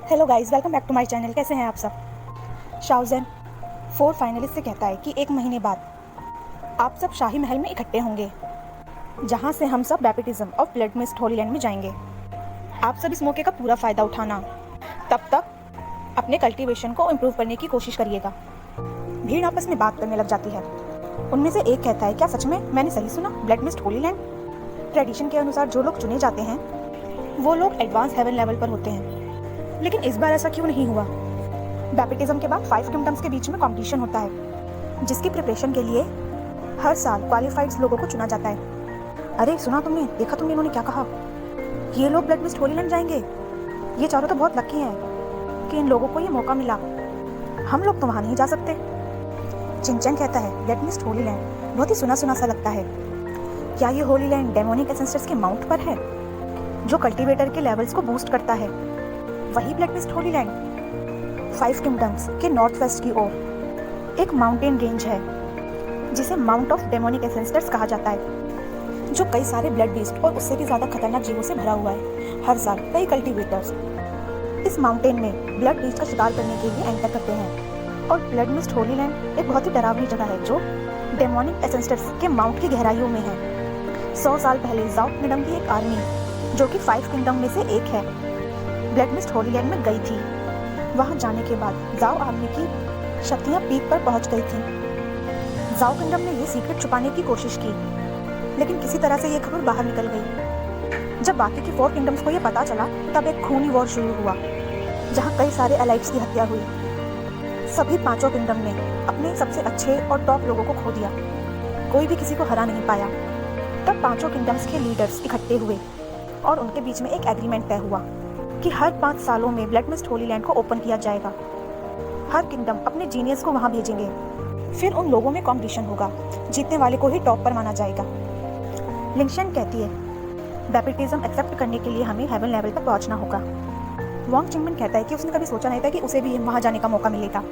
Hello guys, welcome back to my channel. कैसे हैं आप सब। शाओजन 4 फाइनलिस्ट से कहता है कि 1 महीने बाद आप सब शाही महल में इकट्ठे होंगे, जहां से हम सब baptism of blood mist Holi land में जाएंगे। आप सब इस मौके का पूरा फ़ायदा उठाना। तब तक अपने कल्टीवेशन को इम्प्रूव करने की कोशिश करिएगा। भीड़ आपस में बात करने लग जाती है। उनमें से एक कहता है, क्या सच में मैंने सही सुना? Blood mist Holi land. Tradition के अनुसार जो लोग चुने जाते हैं वो लोग एडवांस हेवन लेवल पर होते हैं, लेकिन इस बार ऐसा क्यों नहीं हुआ? बैप्टिज्म के बाद 5 किंगडम्स के बीच में कंपटीशन होता है, जिसकी प्रिपरेशन के लिए हर साल क्वालिफाइड लोगों को चुना जाता है। अरे सुना तुमने, देखा तुमने इन्होंने क्या कहा? ये लोग ब्लड मिस्ट होली लैंड जाएंगे। ये चारों तो बहुत लकी हैं कि इन लोगों को ये मौका मिला। हम लोग तो वहाँ नहीं जा सकते। चिंचन कहता है, ब्लड मिस्ट होली लैंड बहुत ही सुना सुना सा लगता है। क्या ये होली लैंड डेमोनिक एसेंसर्स के माउंट पर है, जो कल्टीवेटर के लेवल्स को बूस्ट करता है? वही blood mist Holi land 5 kingdoms के नॉर्थ वेस्ट की ओर एक माउंटेन रेंज है, जिसे माउंट ऑफ डेमोनिक एसेंसर्स कहा जाता है, जो कई सारे ब्लड बीस्ट और उससे भी ज़्यादा खतरनाक जीवों से भरा हुआ है। हर साल कई कल्टीवेटर्स इस माउंटेन में ब्लड बीस्ट का शिकार करने के लिए एंटर करते हैं। और ब्लड मिस्ट होली लैंड एक बहुत ही डरावनी जगह है, जो डेमोनिक एसेंसर्स के माउंट की गहराइयों में है। 100 साल पहले जाओ किंगडम की एक आर्मी, जो कि 5 किंगडम में से एक है, ब्लड मिस्ट होली लैंड में गई थी। वहां जाने के बाद जाओ आर्मी की शक्तियां पीक पर पहुंच गई थी। जाओ किंगडम ने ये सीक्रेट छुपाने की कोशिश की, लेकिन किसी तरह से ये खबर बाहर निकल गई। जब बाकी की 4 किंगडम्स को ये पता चला, तब एक खूनी वॉर शुरू हुआ, जहां कई सारे एलाइट्स की हत्या हुई। सभी 5 किंगडम ने अपने सबसे अच्छे और टॉप लोगों को खो दिया। कोई भी किसी को हरा नहीं पाया। तब 5 किंगडम्स के लीडर्स इकट्ठे हुए और उनके बीच में एक एग्रीमेंट तय हुआ कि हर 5 सालों में ब्लड मिस्ट होली लैंड को ओपन किया जाएगा। हर किंगडम अपने जीनियस को वहां भेजेंगे। फिर उन लोगों में कॉम्पिटिशन होगा, जीतने वाले को ही टॉप पर माना जाएगा। लिंगशन कहती है, बैप्टिज्म एक्सेप्ट करने के लिए हमें हेवन लेवल पर पहुंचना होगा। वांग चिंगमन कहता है कि उसने कभी सोचा नहीं था कि उसे भी वहां जाने का मौका मिलेगा।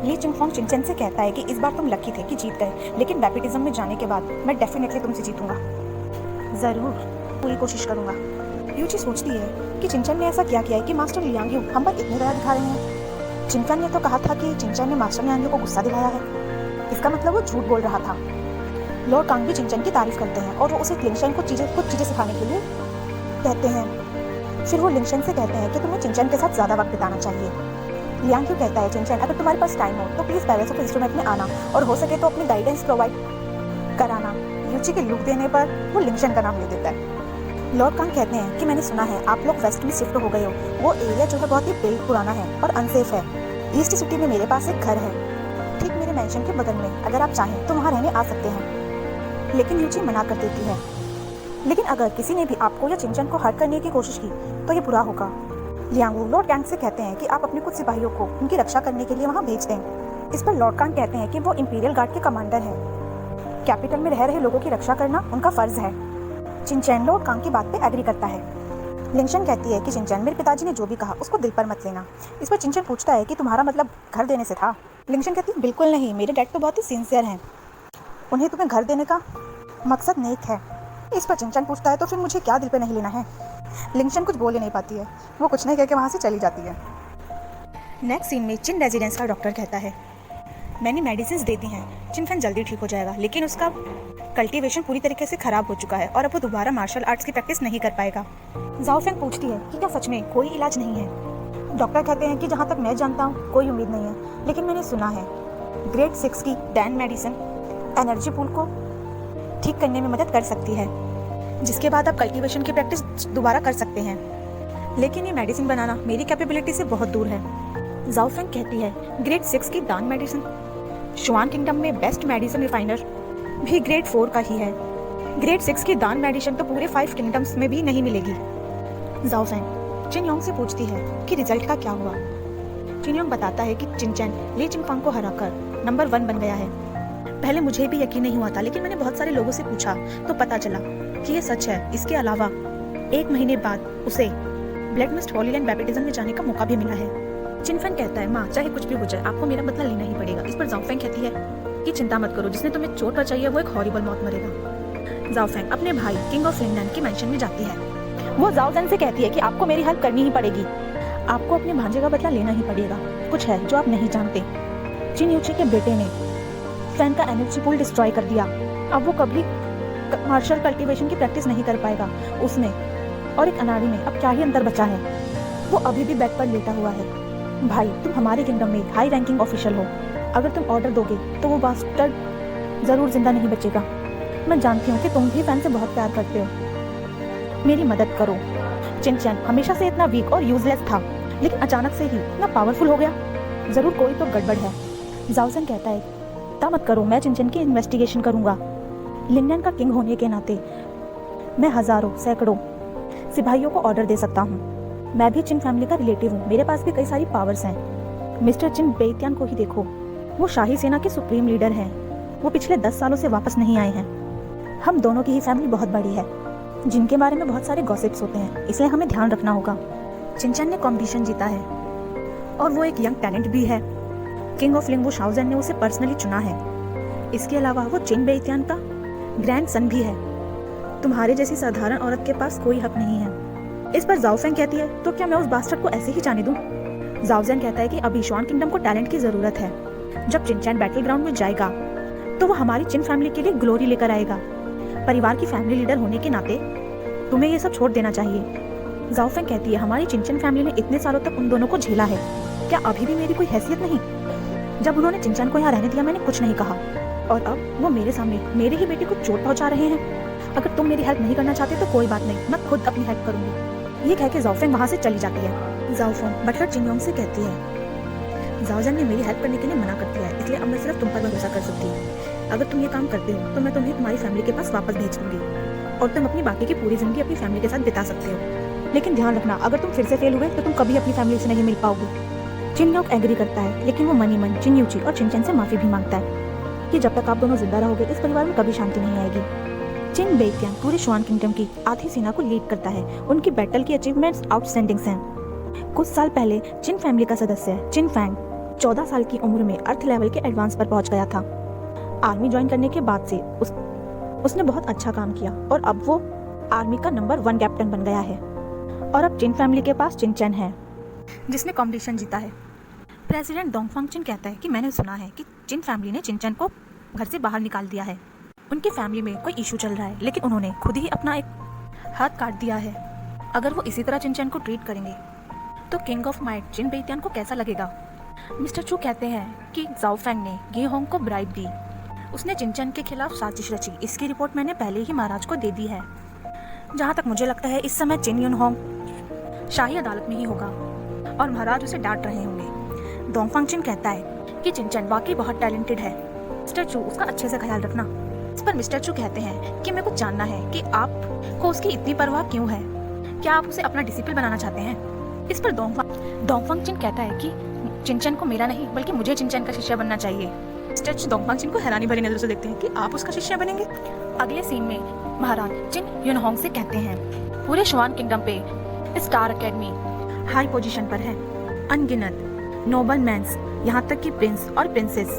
ली चिंगफोंग चिंचन से कहता है कि इस बार तुम लकी थे कि जीत गए, लेकिन बैप्टिज्म में जाने के बाद मैं डेफिनेटली तुमसे जीतूंगा। जरूर, पूरी कोशिश करूंगा। यूची सोचती है कि चिंचन ने ऐसा क्या किया है कि मास्टर लियांग यू हम पर इतने दया दिखा रहे हैं। चिंचन ने तो कहा था कि चिंचन ने मास्टर लियांग यू को गुस्सा दिलाया है। इसका मतलब वो झूठ बोल रहा था। लॉर्ड कांग भी चिंचन की तारीफ करते हैं और वो उसे लिंगशन को कुछ चीज़ें सिखाने के लिए कहते हैं। फिर वो लिंगशन से कहते हैं कि तुम्हें चिंचन के साथ ज़्यादा वक्त बिताना चाहिए। लियांग यू कहता है, चिंचन अगर तुम्हारे पास टाइम हो तो प्लीज़ पैलेस ऑफ इंस्ट्रूमेंट में आना और हो सके तो अपनी गाइडेंस प्रोवाइड कराना। यूची के लुक देने पर वो लिंगशन का नाम ले देता है। लॉर्ड कांग कहते हैं कि मैंने सुना है आप लोग वेस्ट में शिफ्ट हो गए हो। वो एरिया जो है बहुत ही पुराना है और अनसेफ है। ईस्ट सिटी में मेरे पास एक घर है, ठीक मेरे मैंशन के बगल में। अगर आप चाहें तो वहाँ रहने आ सकते हैं। लेकिन यूची मना कर देती है। लेकिन अगर किसी ने भी आपको या चिंचन को हर्ट करने की कोशिश की तो ये बुरा होगा। लियांगू लॉर्ड कांग से कहते हैं कि आप अपने कुछ सिपाहियों को उनकी रक्षा करने के लिए वहाँ भेज दें। इस पर लॉर्ड कांग कहते हैं कि वो इंपीरियल गार्ड के कमांडर हैं। कैपिटल में रह रहे लोगों की रक्षा करना उनका फर्ज है। चिंचन लॉर्ड कांग की बात पे एग्री करता है। लिंगशन कहती है कि चिंचन, मेरे पिताजी ने जो भी कहा उसको दिल पर मत लेना। इस पर चिंचन पूछता है कि तुम्हारा मतलब घर देने से था? लिंगशन कहती है, बिल्कुल नहीं, मेरे डैड तो बहुत ही सिंसियर हैं। उन्हें तुम्हें घर देने का मकसद नेक है। इस पर चिंचन पूछता है, तो फिर मुझे क्या दिल पे नहीं लेना है? लिंगशन कुछ बोल ही नहीं पाती है। वो कुछ नहीं कह के वहाँ से चली जाती है। नेक्स्ट सीन में चिन रेजिडेंस का डॉक्टर कहता है, मैंने मेडिसिन दे दी हैं, चिनफेन जल्दी ठीक हो जाएगा, लेकिन उसका कल्टीवेशन पूरी तरीके से खराब हो चुका है और अब वो दोबारा मार्शल आर्ट्स की प्रैक्टिस नहीं कर पाएगा। जाओ फेंग पूछती है कि क्या सच में कोई इलाज नहीं है? डॉक्टर कहते हैं कि जहाँ तक मैं जानता हूँ कोई उम्मीद नहीं है, लेकिन मैंने सुना है ग्रेड 6 की डैन मेडिसिन एनर्जी पूल को ठीक करने में मदद कर सकती है, जिसके बाद आप कल्टीवेशन की प्रैक्टिस दोबारा कर सकते हैं। लेकिन ये मेडिसिन बनाना मेरी कैपेबिलिटी से बहुत दूर है। जाओ फेंग कहती है, ग्रेड 6 की दान मेडिसिन, शुआन किंगडम में बेस्ट मेडिसिन रिफाइनर भी ग्रेड 4 का ही है। ग्रेड 6 की दान मेडिसिन तो पूरे 5 किंगडम्स में भी नहीं मिलेगी। जाओ फेंग चिन योंग से पूछती है कि रिजल्ट का क्या हुआ। चिन योंग बताता है कि चिंचन ली चिंगफांग को हराकर नंबर 1 बन गया है। पहले मुझे भी यकीन नहीं हुआ था, लेकिन मैंने बहुत सारे लोगों से पूछा तो पता चला कि ये सच है। इसके अलावा 1 महीने बाद उसे blood mist Holi land baptism में जाने का मौका भी मिला है। चिनफेंग कहता है, माँ चाहे कुछ भी हो जाए आपको मेरा बदला लेना ही पड़ेगा। इस पर जाओफेंग कहती है कि चिंता मत करो, जिसने तुम्हें चोट पहुंचाई है वो एक हॉरिबल मौत मरेगा। जाओफेंग अपने भाई किंग ऑफ फिनलैंड के मेंशन में जाती है। वो जाओजन से कहती है कि आपको मेरी हेल्प करनी ही पड़ेगी। आपको अपने भांजे का बदला लेना ही पड़ेगा। कुछ है जो आप नहीं जानते। चिन यूची के बेटे ने फैन का एनर्जी पूल डिस्ट्रॉय कर दिया। अब वो कभी मार्शल कल्टीवेशन की प्रैक्टिस नहीं कर पाएगा। उसमें और एक अनाड़ी में अब क्या ही अंतर बचा है। वो अभी भी बेड पर लेटा हुआ है। भाई, तुम हमारे किंगडम में हाई रैंकिंग ऑफिशियल हो। अगर तुम ऑर्डर दोगे तो वो बास्टर्ड जरूर जिंदा नहीं बचेगा। मैं जानती हूँ कि तुम भी फैन से बहुत प्यार करते हो। मेरी मदद करो। चिनचैन हमेशा से इतना वीक और यूजलेस था, लेकिन अचानक से ही इतना पावरफुल हो गया। जरूर कोई तो गड़बड़ है। जाओसन कहता है, ता मत करो, मैं चिनचैन की इन्वेस्टिगेशन करूंगा। लिंगन का किंग होने के नाते मैं हजारों सैकड़ों सिपाहियों को ऑर्डर दे सकता हूँ। मैं भी चिन फैमिली का रिलेटिव हूँ, मेरे पास भी कई सारी पावर्स हैं। मिस्टर चिन बेइतियान को ही देखो, वो शाही सेना के सुप्रीम लीडर हैं। वो पिछले 10 सालों से वापस नहीं आए हैं। हम दोनों की ही फैमिली बहुत बड़ी है, जिनके बारे में बहुत सारे गॉसिप्स होते हैं, इसलिए हमें ध्यान रखना होगा। चिनचैन ने कॉम्पिटिशन जीता है और वो एक यंग टैलेंट भी है। किंग ऑफ लिंगवू शाओजन ने उसे पर्सनली चुना है। इसके अलावा वो चिन बेइतियान का ग्रैंड सन भी है। तुम्हारे जैसी साधारण औरत के पास कोई हक नहीं है। इस पर जाओफेंग कहती है, तो क्या मैं उस बास्टर्ड को ऐसे ही जाने दूं? जाओजेन कहता है कि अभी शुआन किंगडम को टैलेंट की जरूरत है। जब चिनचैन बैटल ग्राउंड में जाएगा तो वो हमारी चिन फैमिली के लिए ग्लोरी लेकर आएगा। परिवार की फैमिली लीडर होने के नाते तुम्हें ये सब छोड़ देना चाहिए। जाओफेंग कहती है, हमारी चिनचैन फैमिली ने इतने सालों तक उन दोनों को झेला है, क्या अभी भी मेरी कोई हैसियत नहीं? जब उन्होंने चिनचैन को यहाँ रहने दिया मैंने कुछ नहीं कहा, और अब वो मेरे सामने मेरे ही बेटे को चोट पहुंचा रहे हैं। अगर तुम मेरी हेल्प नहीं करना चाहते तो कोई बात नहीं, मैं खुद अपनी हेल्प करूंगी। ये कह के जाओफेंग वहाँ से चली जाती है। जाओफेंग बटलर चिनयोंग से कहती है, जाओजन ने मेरी हेल्प करने के लिए मना कर दिया है, इसलिए अब मैं सिर्फ तुम पर भरोसा कर सकती हूँ। अगर तुम ये काम करते हो तो मैं तुम्हें तुम्हारी फैमिली के पास वापस भेज दूंगी और तुम अपनी बाकी की पूरी जिंदगी अपनी फैमिली के साथ बिता सकते हो। लेकिन ध्यान रखना, अगर तुम फिर से फेल हुए तो तुम कभी अपनी फैमिली से नहीं मिल पाओगे। चिनयोंग एग्री करता है, लेकिन वो मनी मन चिन यूची और चिनचैन से माफी भी मांगता है कि जब तक आप दोनों जिंदा रहोगे इस परिवार में कभी शांति नहीं आएगी। चिन बेइतियान पूरे शुआन किंगडम की आधी सेना को लीड करता है। उनकी बैटल की अचीवमेंट्स आउटस्टैंडिंग हैं। कुछ साल पहले चिन फैमिली का सदस्य चिन फैंग 14 साल की उम्र में अर्थ लेवल के एडवांस पर पहुंच गया था। आर्मी ज्वाइन करने के बाद से उसने बहुत अच्छा काम किया और अब वो आर्मी का नंबर 1 कैप्टन बन गया है। और अब चिन फैमिली के पास चिनचैन है, जिसने कॉम्पिटिशन जीता है। प्रेसिडेंट दोंगफांग चिन कहता है कि मैंने सुना है कि चिन फैमिली ने चिनचैन को घर से बाहर निकाल दिया है। उनकी फैमिली में कोई इशू चल रहा है, लेकिन उन्होंने खुद ही अपना एक हाथ काट दिया है। अगर वो इसी तरह चिनचैन को ट्रीट करेंगे तो किंग ऑफ माइट चिन बेइतियान को कैसा लगेगा? मिस्टर चू कहते हैं कि जाओफेंग ने गे होंग को ब्राइब दी। उसने चिनचैन के खिलाफ साजिश रची। इसकी रिपोर्ट मैंने पहले ही महाराज को दे दी है। जहाँ तक मुझे लगता है इस समय चिन युन होंग शाही अदालत में ही होगा और महाराज उसे डांट रहे होंगे। दोंगफांग चिन कहता है कि चिनचैन वाकई बहुत टैलेंटेड है। मिस्टर चू, उसका अच्छे से ख्याल रखना। इस पर मिस्टर चू कहते हैं कि मेरे को जानना है कि आपको उसकी इतनी परवाह क्यों है। क्या आप उसे अपना डिसिपल बनाना चाहते हैं? इस पर दोंगफांग चिन कहता है कि चिनचैन को मेरा नहीं बल्कि मुझे चिनचैन का शिष्य बनना चाहिए। मिस्टर चू दोंगफांग चिन को हैरानी भरी नजर से देखते हैं कि आप उसका शिष्य बनेंगे। अगले सीन में महाराज चिन युन होंग से कहते हैं, पूरे शुआन किंगडम पे स्टार एकेडमी हाई पोजीशन पर है। अनगिनत नोबल मैंस, यहाँ तक कि प्रिंस और प्रिंसेस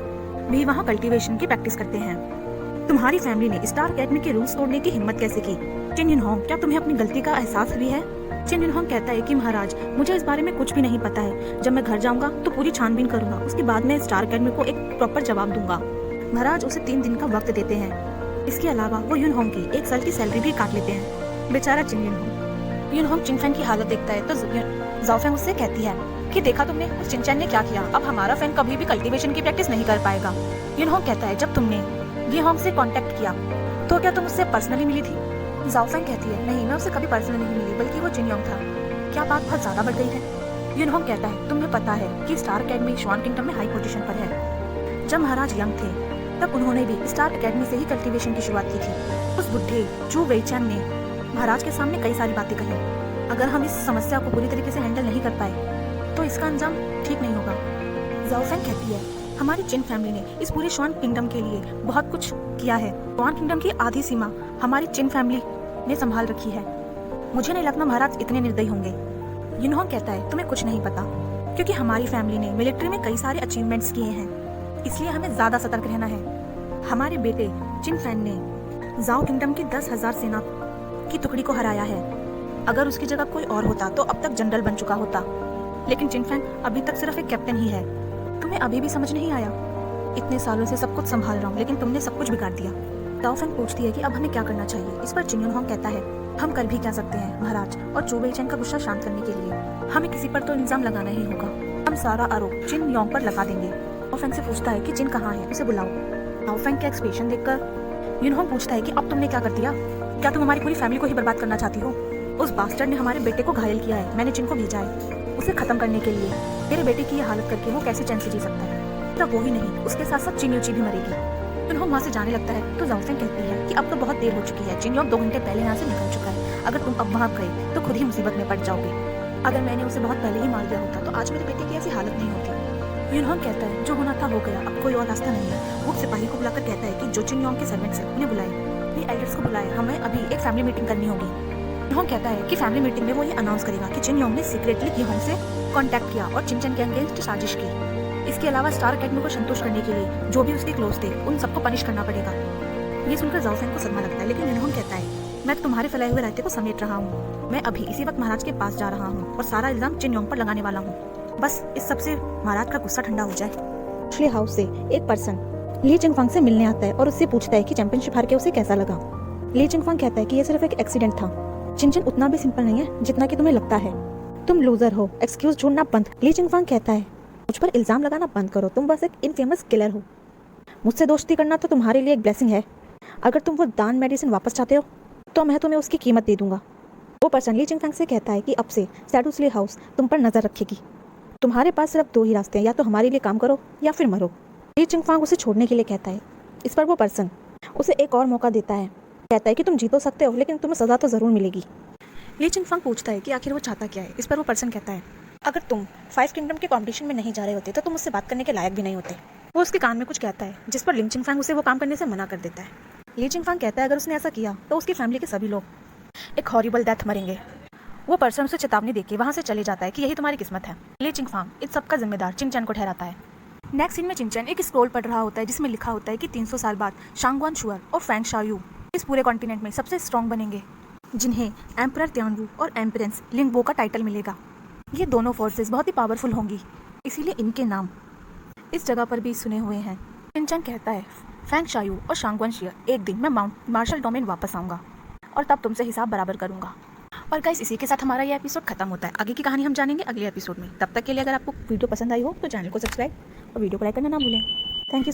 भी वहाँ कल्टीवेशन की प्रैक्टिस करते हैं। तुम्हारी फैमिली ने स्टार एकेडमी के रूल्स तोड़ने की हिम्मत कैसे की? चिन युन होंग, क्या तुम्हें अपनी गलती का एहसास भी है? चिन युन होंग कहता है कि महाराज मुझे इस बारे में कुछ भी नहीं पता है। जब मैं घर जाऊंगा तो पूरी छानबीन करूंगा, उसके बाद मैं स्टार एकेडमी को एक प्रॉपर जवाब दूंगा। महाराज उसे 3 दिन का वक्त देते हैं। इसके अलावा वो युन होंग की 1 साल की सैलरी भी काट लेते हैं। बेचारा चिन युन होंग। युन होंग चिनफैंग की हालत देखता है तो जाओफेंग उससे कहती है कि देखा तुमने उस चिनचैन ने क्या किया, अब हमारा फैन कभी भी कल्टीवेशन की प्रैक्टिस नहीं कर पाएगा। युन होंग कहता है, जब तुमने गे होंग से कांटेक्ट किया तो क्या तुम उससे पर्सनली मिली थी? जाओफेंग कहती है, नहीं, मैं उससे कभी पर्सनली नहीं मिली, बल्कि वो चिनयोंग था। क्या बात बहुत ज्यादा बढ़ गई है? युन होंग कहता है, तुम्हें पता है कि स्टार एकेडमी शुआन किंगडम में हाई पोजीशन पर है। जब महाराज यंग थे तब उन्होंने भी स्टार एकेडमी से ही कल्टीवेशन की शुरुआत की थी। उस बुढ़े चू वेइचैन ने महाराज के सामने कई सारी बातें कही। अगर हम इस समस्या को पूरी तरीके से हैंडल नहीं कर पाए तो इसका अंजाम ठीक नहीं होगा। जाओफेंग कहती है, हमारी चिन फैमिली ने इस पूरे शुआन किंगडम के लिए बहुत कुछ किया है। शुआन किंगडम की आधी सीमा हमारी चिन फैमिली ने संभाल रखी है। मुझे नहीं लगता महाराज इतने निर्दयी होंगे। युन होंग कहता है, तुम्हें कुछ नहीं पता, क्योंकि हमारी फैमिली ने मिलिट्री में कई सारे अचीवमेंट्स किए हैं, इसलिए हमें ज्यादा सतर्क रहना है। हमारे बेटे चिन फैन ने जाओ किंगडम की 10,000 सेना की टुकड़ी को हराया है। अगर उसकी जगह कोई और होता तो अब तक जनरल बन चुका होता। लेकिन चिनफैंग अभी तक सिर्फ एक कैप्टन ही है। तुम्हें अभी भी समझ नहीं आया? इतने सालों से सब कुछ संभाल रहा हूँ, लेकिन तुमने सब कुछ बिगाड़ दिया। दाओफेंग पूछती है कि अब हमें क्या करना चाहिए। इस पर जिन यूनहोंग कहता है, हम कर भी क्या सकते हैं महाराज, और चू वेईचेन का गुस्सा शांत करने के लिए हमें किसी पर तो इल्जाम लगाना ही होगा। हम सारा आरोप जिन योंग पर लगा देंगे। दाओफेंग से पूछता है कि जिन कहाँ है, उसे बुलाओ। दाओफेंग का एक्सप्रेशन देखकर यूनहोंग पूछता है कि अब तुमने क्या कर दिया? क्या तुम हमारी पूरी फैमिली को ही बर्बाद करना चाहती हो? उस बास्टर्ड ने हमारे बेटे को घायल किया है। मैंने जिन को भेजा है उसे खत्म करने के लिए। मेरे बेटे की ये हालत करके वो कैसे चैन से जी सकता है? तब वो ही नहीं, उसके साथ साथ चिन्यूची भी मरेगी। यूनहोंग वहाँ से जाने लगता है तो दाओफेंग कहती है कि अब तो बहुत देर हो चुकी है। जिन योंग 2 घंटे पहले यहाँ से निकल चुका है। अगर तुम अब वहाँ गए तो खुद ही मुसीबत में पड़ जाओगे। अगर मैंने उसे बहुत पहले ही मार दिया होता तो आज मेरे बेटे की ऐसी हालत नहीं होती। यूनहोंग कहता है जो होना था हो गया, अब कोई और रास्ता नहीं है। वो सिपाही को बुलाकर कहता है कि जो जिन योंग के सर्वेंट्स हैं उन्हें बुलाए, अपने एल्डर्स को बुलाए, हमें अभी एक फैमिली मीटिंग करनी होगी। यूनहोंग कहता है कि फैमिली मीटिंग में वो ये अनाउंस करेगा कि जिन योंग ने सीक्रेटली यूहोंग से कांटेक्ट किया और चिनचैन के अगेंस्ट साजिश की। इसके अलावा स्टार अकेडमी को संतुष्ट करने के लिए जो भी उसके क्लोज थे उन सबको पनिश करना पड़ेगा। ये सुनकर दाओफेंग को सदमा लगता है, लेकिन यूनहोंग कहता है मैं तुम्हारे फैलाए हुए रायते को समेट रहा हूँ। मैं अभी इसी वक्त महाराज के पास जा रहा हूँ और सारा इल्जाम जिन योंग पर लगाने वाला हूँ। बस इस सबसे महाराज का गुस्सा ठंडा हो जाए। श्री हाउस से एक पर्सन ली चिंगफांग से मिलने आता है और उससे पूछता है कि चैंपियनशिप हार के उसे कैसा लगा। ली चिंगफांग कहता है कि यह सिर्फ एक एक्सीडेंट था। चिनचैन उतना भी सिंपल नहीं है जितना कि तुम्हें लगता है। तुम लूजर हो, एक्सक्यूज ढूंढना बंद। ली चिंगफांग कहता है मुझ पर इल्जाम लगाना बंद करो, तुम बस एक इनफेमस किलर हो। मुझसे दोस्ती करना तो तुम्हारे लिए एक ब्लेसिंग है। अगर तुम वो दान मेडिसिन वापस चाहते हो तो मैं तुम्हें उसकी कीमत दे दूंगा। वो पर्सन ली चिंगफैंग से कहता है कि अब से सैडुसली हाउस तुम पर नजर रखेगी। तुम्हारे पास सिर्फ 2 ही रास्ते हैं, या तो हमारे लिए काम करो या फिर मरो। ली चिंगफांग उसे छोड़ने के लिए कहता है। इस पर वो पर्सन उसे एक और मौका देता है, कहता है कि तुम जीत तो सकते हो लेकिन तुम्हें सजा तो जरूर मिलेगी। ली चिंगफांग पूछता है कि आखिर वो चाहता क्या है। इस पर वो पर्सन कहता है अगर तुम 5 किंगडम के कंपटीशन में नहीं जा रहे होते तो तुम मुझसे बात करने के लायक भी नहीं होते। वो उसके कान में कुछ कहता है जिस पर ली चिंगफांग उसे वो काम करने से मना कर देता है। ली चिंगफांग कहता है अगर उसने ऐसा किया तो उसकी फैमिली के सभी लोग एक हॉरिबल डेथ मरेंगे। वो पर्सन उसे चेतावनी देके वहाँ से चले जाता है कि यही तुम्हारी किस्मत है। ली चिंगफांग इस सब का जिम्मेदार चिनचैन को ठहराता है। नेक्स्ट सीन में चिनचैन एक स्क्रॉल पढ़ रहा होता है जिसमें लिखा होता है कि 300 साल बाद शांगवान शुअर और फैंग शाओयू इस पूरे कॉन्टिनेंट में सबसे स्ट्रॉन्ग बनेंगे, जिन्हें एम्परर तियानवू और एम्परेंस लिंगबो का टाइटल मिलेगा। ये दोनों फोर्सेस बहुत ही पावरफुल होंगी, इसीलिए इनके नाम इस जगह पर भी सुने हुए हैं। चिनचैन कहता है फैंग शाओयू और शांगवान शियर एक दिन मैं मार्शल डोमेन वापस आऊँगा और तब तुमसे हिसाब बराबर करूँगा। और गाइस इसी के साथ हमारा ये एपिसोड खत्म होता है। आगे की कहानी हम जानेंगे अगले एपिसोड में। तब तक के लिए अगर आपको वीडियो पसंद आई हो तो चैनल को सब्सक्राइब और वीडियो को लाइक करना ना भूलें। Thank you so